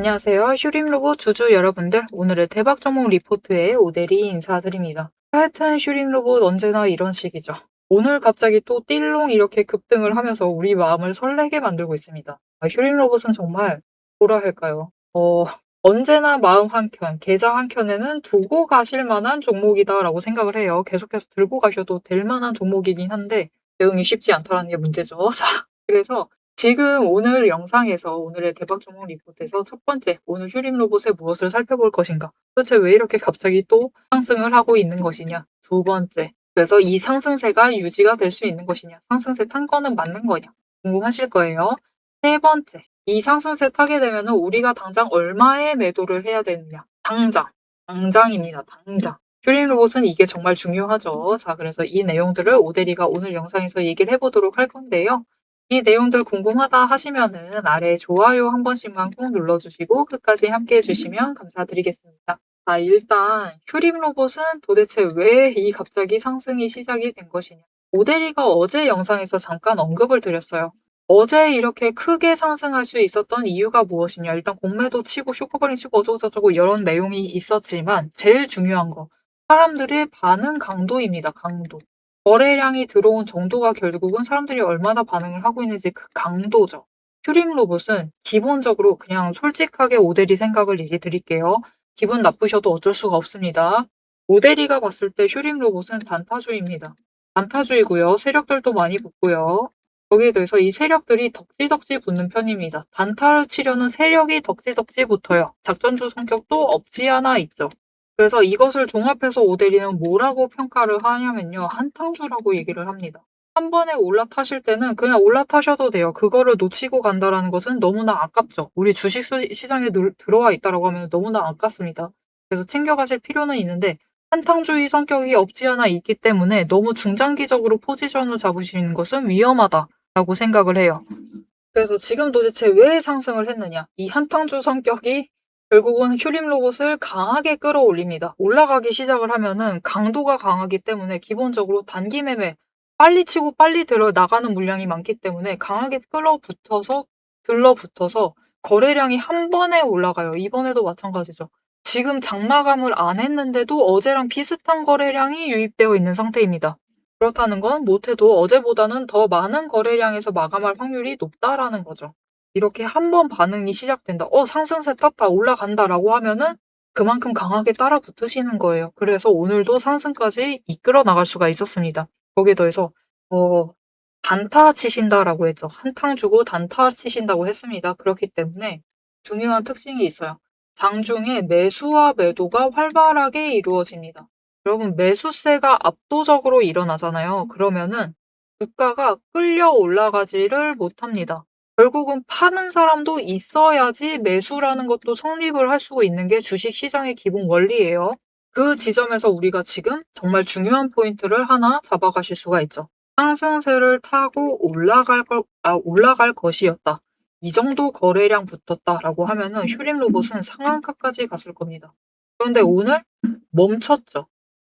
안녕하세요. 슈림로봇 주주 여러분들. 오늘의 대박 종목 리포트에 오대리 인사드립니다. 하여튼 슈림로봇 언제나 이런 식이죠. 오늘 갑자기 또 띨롱 이렇게 급등을 하면서 우리 마음을 설레게 만들고 있습니다. 슈림로봇은 정말 뭐라 할까요? 언제나 마음 한켠, 계좌 한켠에는 두고 가실 만한 종목이다라고 생각을 해요. 계속해서 들고 가셔도 될 만한 종목이긴 한데 대응이 쉽지 않다는 게 문제죠. 자, 그래서 지금 오늘 영상에서 오늘의 대박 종목 리포트에서 첫 번째, 오늘 휴림 로봇의 무엇을 살펴볼 것인가? 도대체 왜 이렇게 갑자기 또 상승을 하고 있는 것이냐? 두 번째, 그래서 이 상승세가 유지가 될 수 있는 것이냐? 상승세 탄 거는 맞는 거냐? 궁금하실 거예요. 세 번째, 이 상승세 타게 되면 우리가 당장 얼마에 매도를 해야 되느냐? 당장입니다. 당장. 휴림 로봇은 이게 정말 중요하죠. 자, 그래서 이 내용들을 오대리가 오늘 영상에서 얘기를 해보도록 할 건데요. 이 내용들 궁금하다 하시면은 아래 좋아요 한 번씩만 꾹 눌러주시고 끝까지 함께 해주시면 감사드리겠습니다. 자, 일단 휴림 로봇은 도대체 왜 이 갑자기 상승이 시작이 된 것이냐. 오대리가 어제 영상에서 잠깐 언급을 드렸어요. 어제 이렇게 크게 상승할 수 있었던 이유가 무엇이냐. 일단 공매도 치고 쇼커버링 치고 어쩌고저쩌고 이런 내용이 있었지만 제일 중요한 거 사람들의 반응 강도입니다. 강도. 거래량이 들어온 정도가 결국은 사람들이 얼마나 반응을 하고 있는지 그 강도죠. 큐림 로봇은 기본적으로 그냥 솔직하게 오대리 생각을 얘기 드릴게요. 기분 나쁘셔도 어쩔 수가 없습니다. 오대리가 봤을 때 슈림 로봇은 단타주의입니다. 단타주의고요. 세력들도 많이 붙고요. 거기에 대해서 이 세력들이 덕지덕지 붙는 편입니다. 단타를 치려는 세력이 덕지덕지 붙어요. 작전주 성격도 없지 않아 있죠. 그래서 이것을 종합해서 오대리는 뭐라고 평가를 하냐면요. 한탕주라고 얘기를 합니다. 한 번에 올라타실 때는 그냥 올라타셔도 돼요. 그거를 놓치고 간다라는 것은 너무나 아깝죠. 우리 주식 시장에 들어와 있다라고 하면 너무나 아깝습니다. 그래서 챙겨가실 필요는 있는데 한탕주의 성격이 없지 않아 있기 때문에 너무 중장기적으로 포지션을 잡으시는 것은 위험하다라고 생각을 해요. 그래서 지금 도대체 왜 상승을 했느냐. 이 한탕주 성격이 결국은 휴림 로봇을 강하게 끌어올립니다. 올라가기 시작을 하면은 강도가 강하기 때문에 기본적으로 단기 매매 빨리 치고 빨리 들어 나가는 물량이 많기 때문에 강하게 들러붙어서 거래량이 한 번에 올라가요. 이번에도 마찬가지죠. 지금 장마감을 안 했는데도 어제랑 비슷한 거래량이 유입되어 있는 상태입니다. 그렇다는 건 못해도 어제보다는 더 많은 거래량에서 마감할 확률이 높다라는 거죠. 이렇게 한 번 반응이 시작된다. 상승세 탔다 올라간다라고 하면은 그만큼 강하게 따라 붙으시는 거예요. 그래서 오늘도 상승까지 이끌어 나갈 수가 있었습니다. 거기에 더해서 단타 치신다라고 했죠. 한탕 주고 단타 치신다고 했습니다. 그렇기 때문에 중요한 특징이 있어요. 장중에 매수와 매도가 활발하게 이루어집니다. 여러분 매수세가 압도적으로 일어나잖아요. 그러면은 주가가 끌려 올라가지를 못합니다. 결국은 파는 사람도 있어야지 매수라는 것도 성립을 할 수 있는 게 주식시장의 기본 원리예요. 그 지점에서 우리가 지금 정말 중요한 포인트를 하나 잡아가실 수가 있죠. 상승세를 타고 올라갈 것이었다. 이 정도 거래량 붙었다라고 하면은 슈림 로봇은 상한가까지 갔을 겁니다. 그런데 오늘 멈췄죠.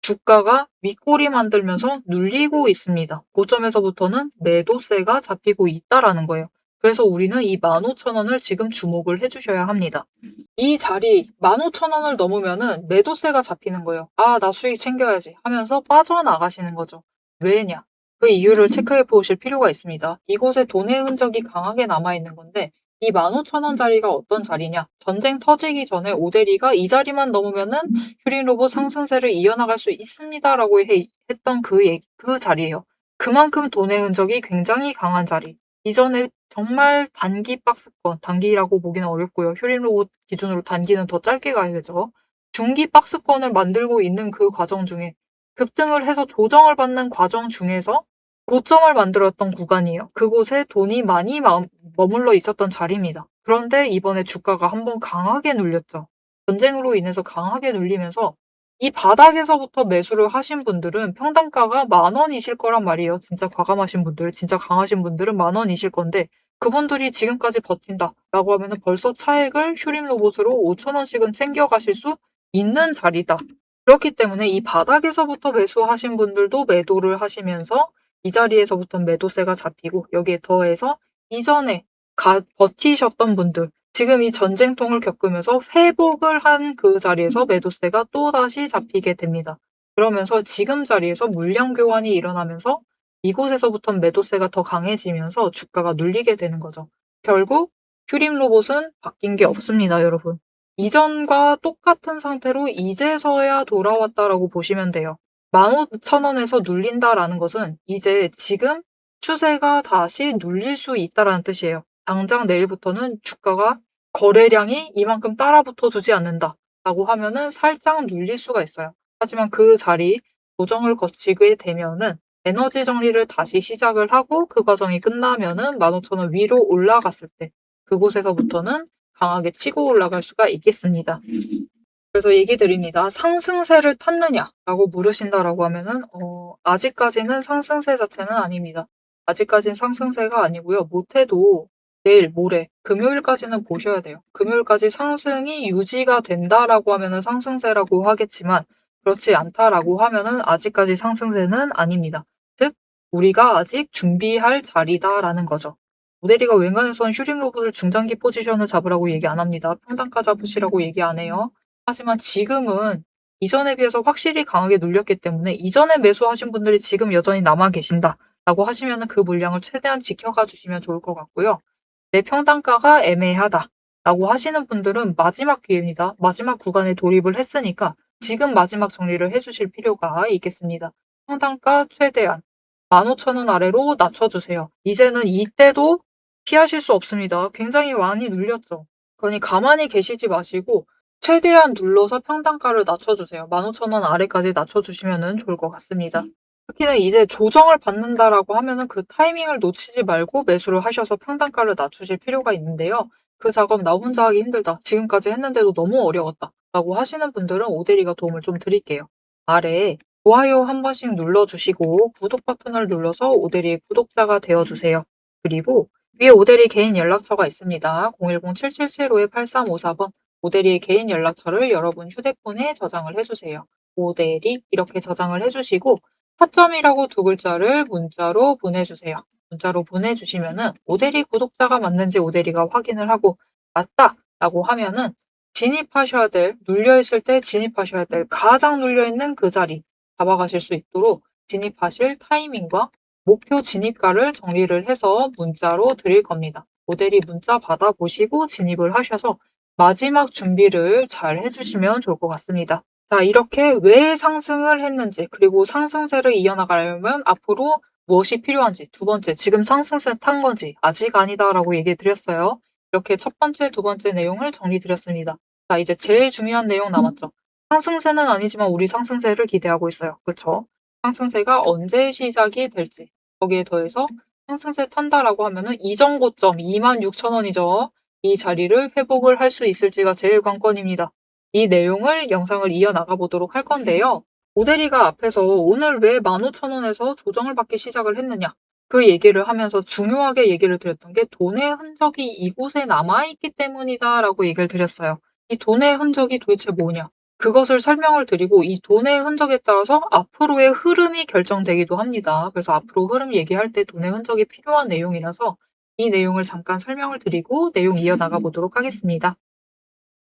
주가가 윗꼬리 만들면서 눌리고 있습니다. 고점에서부터는 매도세가 잡히고 있다라는 거예요. 그래서 우리는 이 15,000원을 지금 주목을 해주셔야 합니다. 이 자리 15,000원을 넘으면은 매도세가 잡히는 거예요. 아, 나 수익 챙겨야지 하면서 빠져나가시는 거죠. 왜냐? 그 이유를 체크해 보실 필요가 있습니다. 이곳에 돈의 흔적이 강하게 남아있는 건데 이 15,000원짜리가 어떤 자리냐? 전쟁 터지기 전에 오대리가 이 자리만 넘으면은 휴린 로봇 상승세를 이어나갈 수 있습니다라고 했던 그 자리예요. 그만큼 돈의 흔적이 굉장히 강한 자리. 이전에 정말 단기 박스권, 단기라고 보기는 어렵고요. 휴린 로봇 기준으로 단기는 더 짧게 가야죠. 중기 박스권을 만들고 있는 그 과정 중에 급등을 해서 조정을 받는 과정 중에서 고점을 만들었던 구간이에요. 그곳에 돈이 많이 머물러 있었던 자리입니다. 그런데 이번에 주가가 한번 강하게 눌렸죠. 전쟁으로 인해서 강하게 눌리면서 이 바닥에서부터 매수를 하신 분들은 평단가가 10,000원이실 거란 말이에요. 진짜 과감하신 분들, 진짜 강하신 분들은 10,000원이실 건데 그분들이 지금까지 버틴다라고 하면은 벌써 차액을 슈림 로봇으로 5,000원씩은 챙겨가실 수 있는 자리다. 그렇기 때문에 이 바닥에서부터 매수하신 분들도 매도를 하시면서 이 자리에서부터 매도세가 잡히고 여기에 더해서 이전에 버티셨던 분들, 지금 이 전쟁통을 겪으면서 회복을 한 그 자리에서 매도세가 또다시 잡히게 됩니다. 그러면서 지금 자리에서 물량 교환이 일어나면서 이곳에서부터 매도세가 더 강해지면서 주가가 눌리게 되는 거죠. 결국 슈림 로봇은 바뀐 게 없습니다, 여러분. 이전과 똑같은 상태로 이제서야 돌아왔다라고 보시면 돼요. 15,000원에서 눌린다라는 것은 이제 지금 추세가 다시 눌릴 수 있다라는 뜻이에요. 당장 내일부터는 주가가 거래량이 이만큼 따라붙어 주지 않는다라고 하면은 살짝 눌릴 수가 있어요. 하지만 그 자리 조정을 거치게 되면은 에너지 정리를 다시 시작을 하고 그 과정이 끝나면은 15,000원 위로 올라갔을 때 그곳에서부터는 강하게 치고 올라갈 수가 있겠습니다. 그래서 얘기 드립니다. 상승세를 탔느냐라고 물으신다라고 하면은 아직까지는 상승세 자체는 아닙니다. 아직까진 상승세가 아니고요. 못해도 내일, 모레, 금요일까지는 보셔야 돼요. 금요일까지 상승이 유지가 된다라고 하면은 상승세라고 하겠지만 그렇지 않다라고 하면은 아직까지 상승세는 아닙니다. 즉 우리가 아직 준비할 자리다라는 거죠. 모델이가 웬간해선 슈링 로봇을 중장기 포지션을 잡으라고 얘기 안 합니다. 평단가 잡으시라고 얘기 안 해요. 하지만 지금은 이전에 비해서 확실히 강하게 눌렸기 때문에 이전에 매수하신 분들이 지금 여전히 남아 계신다라고 하시면은 그 물량을 최대한 지켜가 주시면 좋을 것 같고요. 내 평단가가 애매하다라고 하시는 분들은 마지막 기회입니다. 마지막 구간에 돌입을 했으니까 지금 마지막 정리를 해주실 필요가 있겠습니다. 평단가 최대한 15,000원 아래로 낮춰주세요. 이제는 이때도 피하실 수 없습니다. 굉장히 많이 눌렸죠. 그러니 가만히 계시지 마시고 최대한 눌러서 평단가를 낮춰주세요. 15,000원 아래까지 낮춰주시면 좋을 것 같습니다. 특히나 이제 조정을 받는다라고 하면은 그 타이밍을 놓치지 말고 매수를 하셔서 평단가를 낮추실 필요가 있는데요. 그 작업 나 혼자 하기 힘들다. 지금까지 했는데도 너무 어려웠다. 라고 하시는 분들은 오대리가 도움을 좀 드릴게요. 아래에 좋아요 한 번씩 눌러주시고 구독 버튼을 눌러서 오대리의 구독자가 되어주세요. 그리고 위에 오대리 개인 연락처가 있습니다. 010-7775-8354번 오대리의 개인 연락처를 여러분 휴대폰에 저장을 해주세요. 오대리 이렇게 저장을 해주시고 타점이라고 두 글자를 문자로 보내주세요. 문자로 보내주시면은 오대리 구독자가 맞는지 오대리가 확인을 하고 맞다라고 하면은 진입하셔야 될, 눌려있을 때 진입하셔야 될 가장 눌려있는 그 자리 잡아가실 수 있도록 진입하실 타이밍과 목표 진입가를 정리를 해서 문자로 드릴 겁니다. 오대리 문자 받아보시고 진입을 하셔서 마지막 준비를 잘 해주시면 좋을 것 같습니다. 자, 이렇게 왜 상승을 했는지, 그리고 상승세를 이어나가려면 앞으로 무엇이 필요한지, 두 번째, 지금 상승세 탄 건지, 아직 아니다라고 얘기 드렸어요. 이렇게 첫 번째, 두 번째 내용을 정리 드렸습니다. 자, 이제 제일 중요한 내용 남았죠. 상승세는 아니지만 우리 상승세를 기대하고 있어요. 그쵸? 상승세가 언제 시작이 될지. 거기에 더해서 상승세 탄다라고 하면은 이전 고점 26,000원이죠. 이 자리를 회복을 할 수 있을지가 제일 관건입니다. 이 내용을 영상을 이어나가 보도록 할 건데요. 오대리가 앞에서 오늘 왜 15,000원에서 조정을 받기 시작을 했느냐 그 얘기를 하면서 중요하게 얘기를 드렸던 게 돈의 흔적이 이곳에 남아있기 때문이다 라고 얘기를 드렸어요. 이 돈의 흔적이 도대체 뭐냐 그것을 설명을 드리고 이 돈의 흔적에 따라서 앞으로의 흐름이 결정되기도 합니다. 그래서 앞으로 흐름 얘기할 때 돈의 흔적이 필요한 내용이라서 이 내용을 잠깐 설명을 드리고 내용 이어나가 보도록 하겠습니다.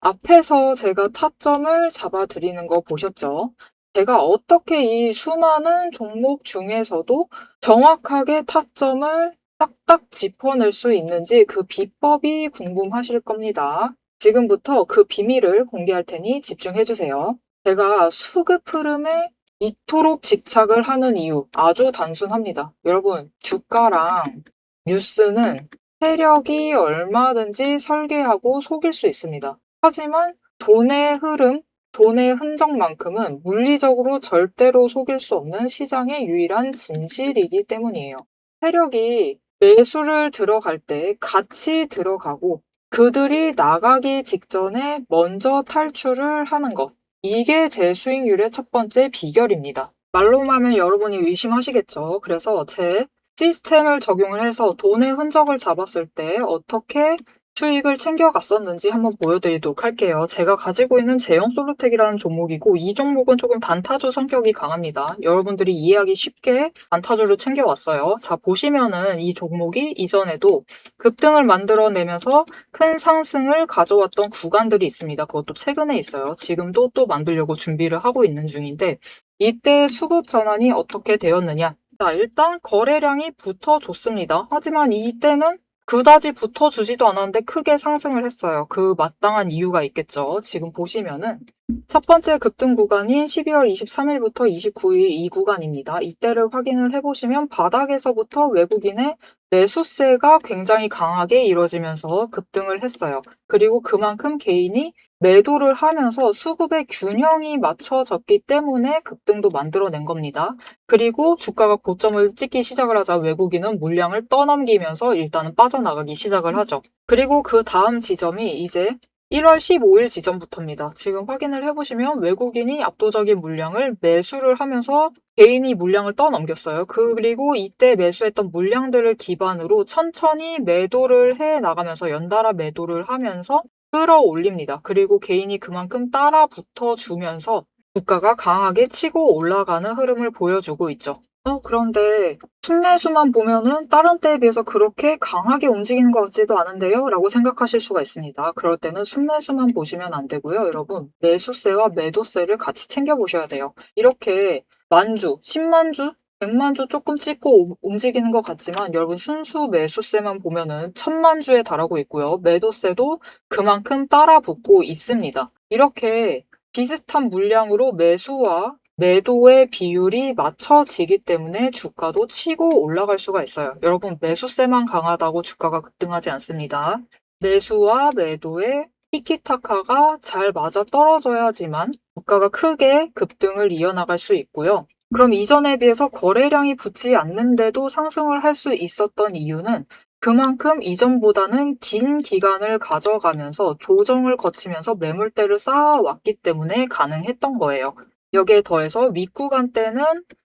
앞에서 제가 타점을 잡아드리는 거 보셨죠? 제가 어떻게 이 수많은 종목 중에서도 정확하게 타점을 딱딱 짚어낼 수 있는지 그 비법이 궁금하실 겁니다. 지금부터 그 비밀을 공개할 테니 집중해주세요. 제가 수급 흐름에 이토록 집착을 하는 이유 아주 단순합니다. 여러분, 주가랑 뉴스는 세력이 얼마든지 설계하고 속일 수 있습니다. 하지만 돈의 흐름, 돈의 흔적만큼은 물리적으로 절대로 속일 수 없는 시장의 유일한 진실이기 때문이에요. 세력이 매수를 들어갈 때 같이 들어가고 그들이 나가기 직전에 먼저 탈출을 하는 것. 이게 제 수익률의 첫 번째 비결입니다. 말로만 하면 여러분이 의심하시겠죠. 그래서 제 시스템을 적용을 해서 돈의 흔적을 잡았을 때 어떻게 수익을 챙겨갔었는지 한번 보여드리도록 할게요. 제가 가지고 있는 제형 솔루텍이라는 종목이고 이 종목은 조금 단타주 성격이 강합니다. 여러분들이 이해하기 쉽게 단타주를 챙겨왔어요. 자, 보시면은 이 종목이 이전에도 급등을 만들어내면서 큰 상승을 가져왔던 구간들이 있습니다. 그것도 최근에 있어요. 지금도 또 만들려고 준비를 하고 있는 중인데 이때 수급 전환이 어떻게 되었느냐? 자, 일단 거래량이 붙어줬습니다. 하지만 이때는 그다지 붙어주지도 않았는데 크게 상승을 했어요. 그 마땅한 이유가 있겠죠. 지금 보시면은 첫 번째 급등 구간인 12월 23일부터 29일 이 구간입니다. 이때를 확인을 해보시면 바닥에서부터 외국인의 매수세가 굉장히 강하게 이루어지면서 급등을 했어요. 그리고 그만큼 개인이 매도를 하면서 수급의 균형이 맞춰졌기 때문에 급등도 만들어낸 겁니다. 그리고 주가가 고점을 찍기 시작을 하자 외국인은 물량을 떠넘기면서 일단은 빠져나가기 시작을 하죠. 그리고 그 다음 지점이 이제 1월 15일 지점부터입니다. 지금 확인을 해보시면 외국인이 압도적인 물량을 매수를 하면서 개인이 물량을 떠넘겼어요. 그리고 이때 매수했던 물량들을 기반으로 천천히 매도를 해 나가면서 연달아 매도를 하면서 끌어올립니다. 그리고 개인이 그만큼 따라 붙어주면서 주가가 강하게 치고 올라가는 흐름을 보여주고 있죠. 그런데 순매수만 보면은 다른 때에 비해서 그렇게 강하게 움직이는 것 같지도 않은데요? 라고 생각하실 수가 있습니다. 그럴 때는 순매수만 보시면 안 되고요. 여러분, 매수세와 매도세를 같이 챙겨보셔야 돼요. 이렇게 만주, 10만주, 100만주 조금 찍고 움직이는 것 같지만 여러분 순수 매수세만 보면은 1000만주에 달하고 있고요. 매도세도 그만큼 따라 붙고 있습니다. 이렇게 비슷한 물량으로 매수와 매도의 비율이 맞춰지기 때문에 주가도 치고 올라갈 수가 있어요. 여러분, 매수세만 강하다고 주가가 급등하지 않습니다. 매수와 매도의 티키타카가 잘 맞아 떨어져야지만 주가가 크게 급등을 이어나갈 수 있고요. 그럼 이전에 비해서 거래량이 붙지 않는데도 상승을 할 수 있었던 이유는 그만큼 이전보다는 긴 기간을 가져가면서 조정을 거치면서 매물대를 쌓아왔기 때문에 가능했던 거예요. 여기에 더해서 윗구간 때는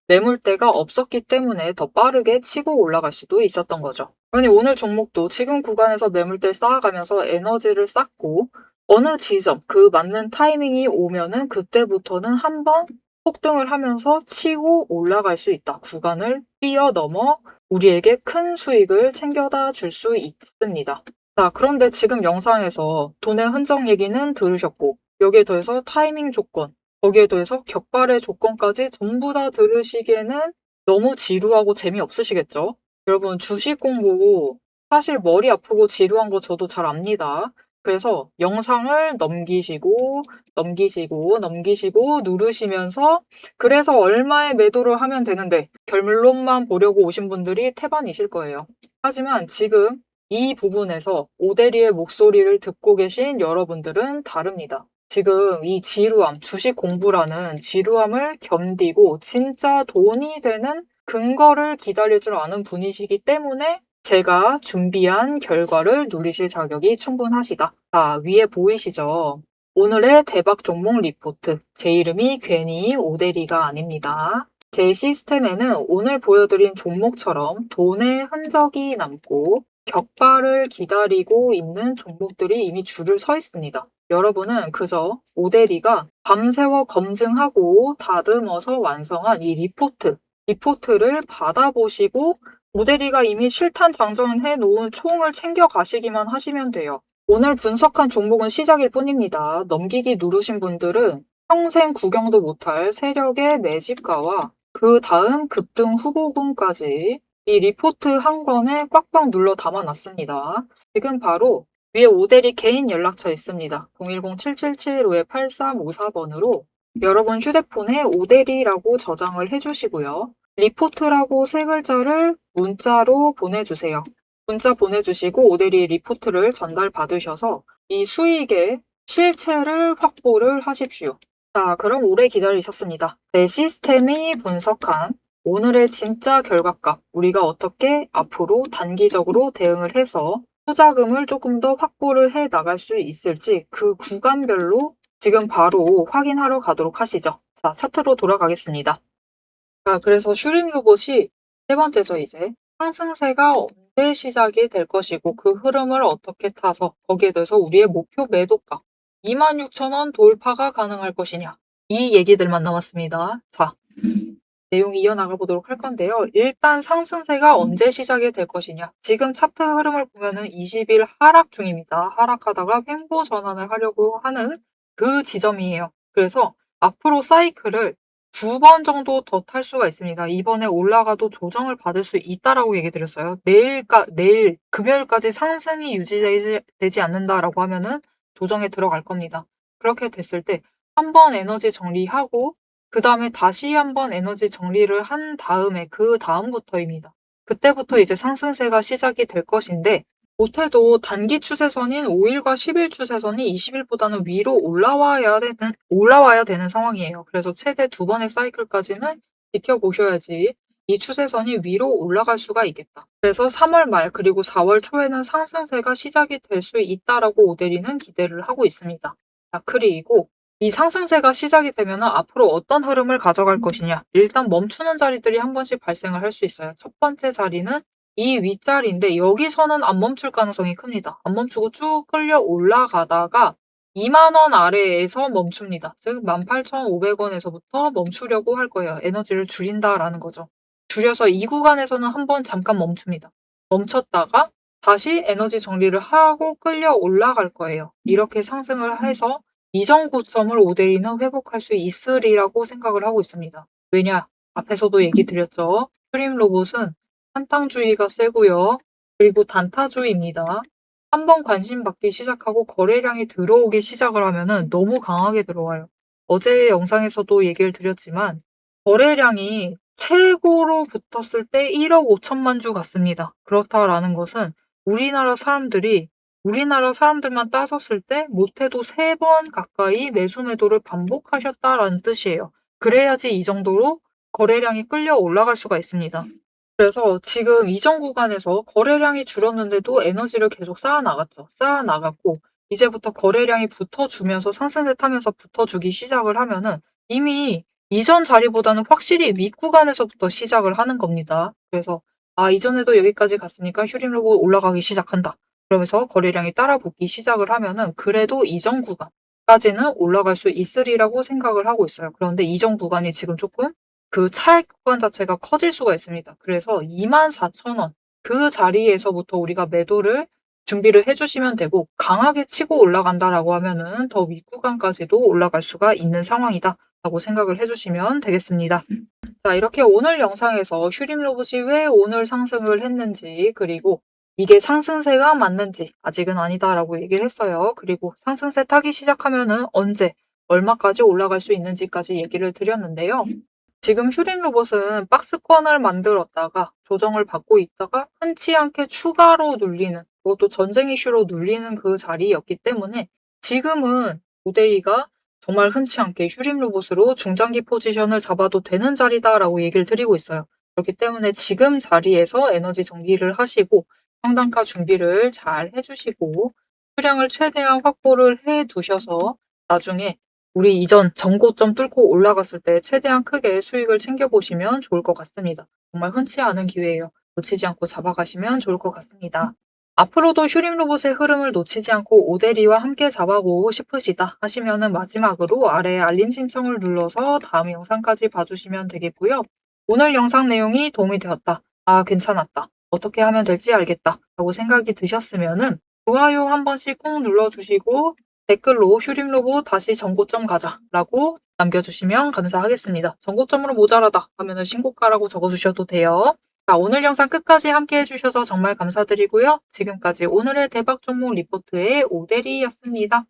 매물대가 없었기 때문에 더 빠르게 치고 올라갈 수도 있었던 거죠. 아니 오늘 종목도 지금 구간에서 매물대 쌓아가면서 에너지를 쌓고 어느 지점 그 맞는 타이밍이 오면은 그때부터는 한번 폭등을 하면서 치고 올라갈 수 있다. 구간을 뛰어넘어 우리에게 큰 수익을 챙겨다 줄 수 있습니다. 자, 그런데 지금 영상에서 돈의 흔적 얘기는 들으셨고 여기에 더해서 타이밍 조건, 거기에 더해서 격발의 조건까지 전부 다 들으시기에는 너무 지루하고 재미없으시겠죠? 여러분 주식 공부 사실 머리 아프고 지루한 거 저도 잘 압니다. 그래서 영상을 넘기시고 누르시면서 그래서 얼마에 매도를 하면 되는데 결론만 보려고 오신 분들이 태반이실 거예요. 하지만 지금 이 부분에서 오대리의 목소리를 듣고 계신 여러분들은 다릅니다. 지금 이 지루함, 주식 공부라는 지루함을 견디고 진짜 돈이 되는 근거를 기다릴 줄 아는 분이시기 때문에 제가 준비한 결과를 누리실 자격이 충분하시다. 자, 위에 보이시죠? 오늘의 대박 종목 리포트. 제 이름이 괜히 오대리가 아닙니다. 제 시스템에는 오늘 보여드린 종목처럼 돈의 흔적이 남고 격발을 기다리고 있는 종목들이 이미 줄을 서 있습니다. 여러분은 그저 오대리가 밤새워 검증하고 다듬어서 완성한 이 리포트를 받아보시고 오대리가 이미 실탄 장전해 놓은 총을 챙겨 가시기만 하시면 돼요. 오늘 분석한 종목은 시작일 뿐입니다. 넘기기 누르신 분들은 평생 구경도 못할 세력의 매집가와 그 다음 급등 후보군까지 이 리포트 한 권에 꽉꽉 눌러 담아놨습니다. 지금 바로 위에 오대리 개인 연락처 있습니다. 010-777-8354번으로 여러분 휴대폰에 오대리라고 저장을 해주시고요. 리포트라고 세 글자를 문자로 보내주세요. 문자 보내주시고 오대리 리포트를 전달받으셔서 이 수익의 실체를 확보를 하십시오. 자, 그럼 오래 기다리셨습니다. 내 시스템이 분석한 오늘의 진짜 결과값, 우리가 어떻게 앞으로 단기적으로 대응을 해서 투자금을 조금 더 확보를 해 나갈 수 있을지 그 구간별로 지금 바로 확인하러 가도록 하시죠. 자, 차트로 돌아가겠습니다. 자, 그래서 슈링 로봇이 세 번째죠, 이제. 상승세가 언제 시작이 될 것이고 그 흐름을 어떻게 타서 거기에 대해서 우리의 목표 매도가 26,000원 돌파가 가능할 것이냐. 이 얘기들만 남았습니다. 자, 내용 이어나가 보도록 할 건데요. 일단 상승세가 언제 시작이 될 것이냐. 지금 차트 흐름을 보면은 20일 하락 중입니다. 하락하다가 횡보 전환을 하려고 하는 그 지점이에요. 그래서 앞으로 사이클을 2번 정도 더 탈 수가 있습니다. 이번에 올라가도 조정을 받을 수 있다라고 얘기 드렸어요. 내일 금요일까지 상승이 유지되지 않는다라고 하면은 조정에 들어갈 겁니다. 그렇게 됐을 때 한 번 에너지 정리하고 그 다음에 다시 한번 에너지 정리를 한 다음에 그 다음부터입니다. 그때부터 이제 상승세가 시작이 될 것인데 못해도 단기 추세선인 5일과 10일 추세선이 20일보다는 위로 올라와야 되는 상황이에요. 그래서 최대 2번의 사이클까지는 지켜보셔야지 이 추세선이 위로 올라갈 수가 있겠다. 그래서 3월 말 그리고 4월 초에는 상승세가 시작이 될 수 있다라고 오데리는 기대를 하고 있습니다. 자, 그리고 이 상승세가 시작이 되면 앞으로 어떤 흐름을 가져갈 것이냐. 일단 멈추는 자리들이 한 번씩 발생을 할 수 있어요. 첫 번째 자리는 이 윗자리인데 여기서는 안 멈출 가능성이 큽니다. 안 멈추고 쭉 끌려 올라가다가 2만 원 아래에서 멈춥니다. 즉 18,500원에서부터 멈추려고 할 거예요. 에너지를 줄인다라는 거죠. 줄여서 이 구간에서는 한번 잠깐 멈춥니다. 멈췄다가 다시 에너지 정리를 하고 끌려 올라갈 거예요. 이렇게 상승을 해서 이전 고점을 오데리는 회복할 수 있으리라고 생각을 하고 있습니다. 왜냐? 앞에서도 얘기 드렸죠. 프림 로봇은 한탕주의가 세고요. 그리고 단타주의입니다. 한번 관심 받기 시작하고 거래량이 들어오기 시작을 하면은 너무 강하게 들어와요. 어제 영상에서도 얘기를 드렸지만 거래량이 최고로 붙었을 때 1억 5천만 주 갔습니다. 그렇다라는 것은 우리나라 사람들만 따졌을 때 못해도 3번 가까이 매수 매도를 반복하셨다라는 뜻이에요. 그래야지 이 정도로 거래량이 끌려 올라갈 수가 있습니다. 그래서 지금 이전 구간에서 거래량이 줄었는데도 에너지를 계속 쌓아나갔죠. 쌓아나갔고 이제부터 거래량이 붙어주면서 상승세 타면서 붙어주기 시작을 하면은 이미 이전 자리보다는 확실히 윗구간에서부터 시작을 하는 겁니다. 그래서 이전에도 여기까지 갔으니까 휴림로봇 올라가기 시작한다. 그러면서 거래량이 따라붙기 시작을 하면은 그래도 이전 구간까지는 올라갈 수 있으리라고 생각을 하고 있어요. 그런데 이전 구간이 지금 조금 그 차익 구간 자체가 커질 수가 있습니다. 그래서 24,000원 그 자리에서부터 우리가 매도를 준비를 해주시면 되고 강하게 치고 올라간다라고 하면은 더 윗구간까지도 올라갈 수가 있는 상황이다 라고 생각을 해주시면 되겠습니다. 자, 이렇게 오늘 영상에서 휴림 로봇이 왜 오늘 상승을 했는지 그리고 이게 상승세가 맞는지 아직은 아니다라고 얘기를 했어요. 그리고 상승세 타기 시작하면은 언제 얼마까지 올라갈 수 있는지까지 얘기를 드렸는데요. 지금 휴림 로봇은 박스권을 만들었다가 조정을 받고 있다가 흔치 않게 추가로 눌리는 그것도 전쟁 이슈로 눌리는 그 자리였기 때문에 지금은 오데이가 정말 흔치 않게 휴림 로봇으로 중장기 포지션을 잡아도 되는 자리다라고 얘기를 드리고 있어요. 그렇기 때문에 지금 자리에서 에너지 정리를 하시고 평단가 준비를 잘 해주시고 수량을 최대한 확보를 해두셔서 나중에 우리 이전 전고점 뚫고 올라갔을 때 최대한 크게 수익을 챙겨보시면 좋을 것 같습니다. 정말 흔치 않은 기회예요. 놓치지 않고 잡아가시면 좋을 것 같습니다. 앞으로도 휴림 로봇의 흐름을 놓치지 않고 오데리와 함께 잡아보고 싶으시다 하시면은 마지막으로 아래에 알림 신청을 눌러서 다음 영상까지 봐주시면 되겠고요. 오늘 영상 내용이 도움이 되었다. 괜찮았다. 어떻게 하면 될지 알겠다. 라고 생각이 드셨으면은 좋아요 한 번씩 꾹 눌러주시고 댓글로 휴림 로봇 다시 전고점 가자 라고 남겨주시면 감사하겠습니다. 전고점으로 모자라다 하면은 신고가라고 적어주셔도 돼요. 자, 오늘 영상 끝까지 함께 해주셔서 정말 감사드리고요. 지금까지 오늘의 대박 종목 리포트의 오대리였습니다.